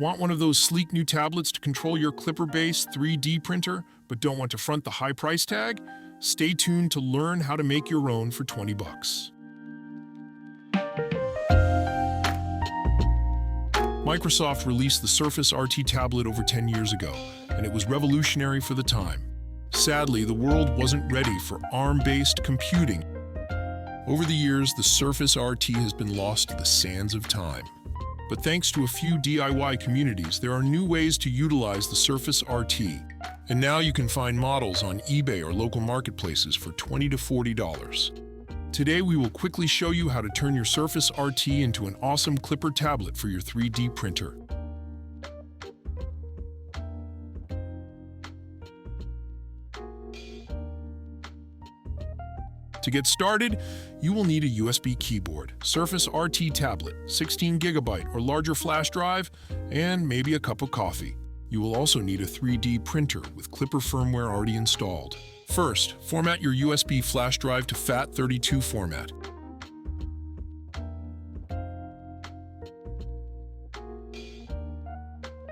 Want one of those sleek new tablets to control your Klipper-based 3D printer, but don't want to front the high price tag? Stay tuned to learn how to make your own for 20 bucks. Microsoft released the Surface RT tablet over 10 years ago, and it was revolutionary for the time. Sadly, the world wasn't ready for ARM-based computing. Over the years, the Surface RT has been lost to the sands of time. But thanks to a few DIY communities, there are new ways to utilize the Surface RT. And now you can find models on eBay or local marketplaces for $20 to $40. Today, we will quickly show you how to turn your Surface RT into an awesome Klipper tablet for your 3D printer. To get started, you will need a USB keyboard, Surface RT tablet, 16GB or larger flash drive, and maybe a cup of coffee. You will also need a 3D printer with Klipper firmware already installed. First, format your USB flash drive to FAT32 format.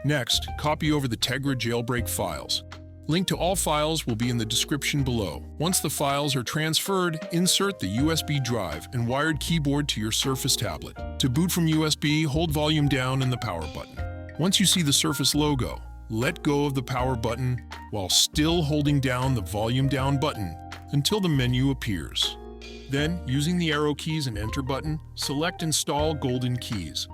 Next, copy over the Tegra Jailbreak files. Link to all files will be in the description below. Once the files are transferred, insert the USB drive and wired keyboard to your Surface tablet. To boot from USB, hold volume down and the power button. Once you see the Surface logo, let go of the power button while still holding down the volume down button until the menu appears. Then, using the arrow keys and enter button, select Install Golden Keys.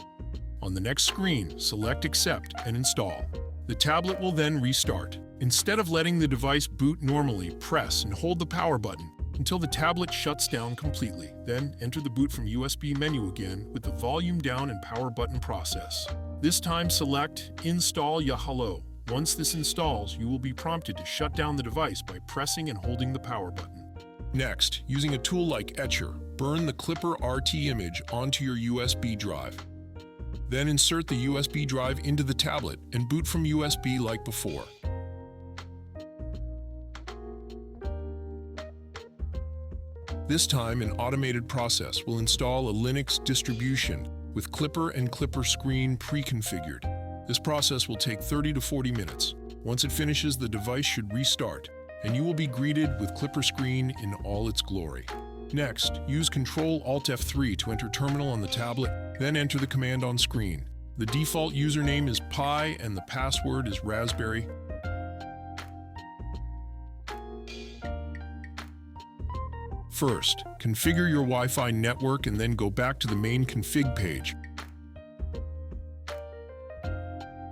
On the next screen, select Accept and Install. The tablet will then restart. Instead of letting the device boot normally, press and hold the power button until the tablet shuts down completely. Then enter the boot from USB menu again with the volume down and power button process. This time select Install Ya Hello. Once this installs, you will be prompted to shut down the device by pressing and holding the power button. Next, using a tool like Etcher, burn the KlipperRT image onto your USB drive. Then insert the USB drive into the tablet and boot from USB like before. This time, an automated process will install a Linux distribution with Klipper and Klipperscreen pre-configured. This process will take 30 to 40 minutes. Once it finishes, the device should restart, and you will be greeted with KlipperScreen in all its glory. Next, use Ctrl-Alt-F3 to enter terminal on the tablet, then enter the command on screen. The default username is Pi and the password is Raspberry. First, configure your Wi-Fi network and then go back to the main config page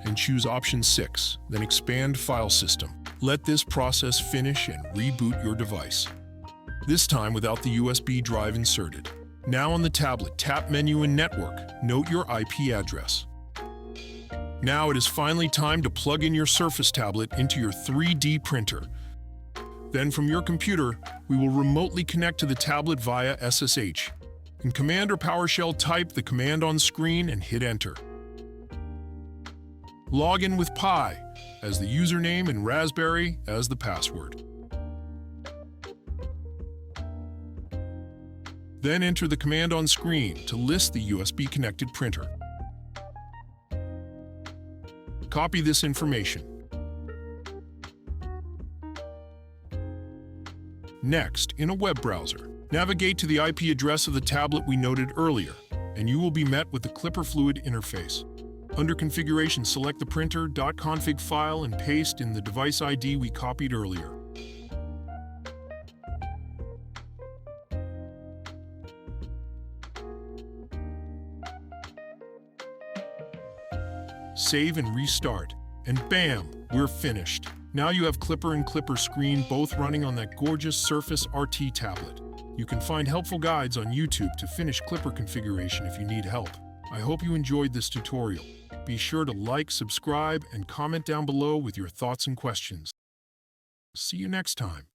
and choose option 6, then expand file system. Let this process finish and reboot your device. This time without the USB drive inserted. Now on the tablet, tap Menu and Network. Note your IP address. Now it is finally time to plug in your Surface tablet into your 3D printer. Then from your computer, we will remotely connect to the tablet via SSH. In Command or PowerShell, type the command on screen and hit Enter. Log in with Pi as the username and Raspberry as the password. Then enter the command on screen to list the USB-connected printer. Copy this information. Next, in a web browser, navigate to the IP address of the tablet we noted earlier, and you will be met with the Klipper Fluid interface. Under Configuration, select the printer.config file and paste in the device ID we copied earlier. Save and restart, and bam, we're finished. Now you have Klipper and Klipperscreen both running on that gorgeous Surface RT tablet. You can find helpful guides on YouTube to finish Klipper configuration if you need help. I hope you enjoyed this tutorial. Be sure to like, subscribe, and comment down below with your thoughts and questions. See you next time.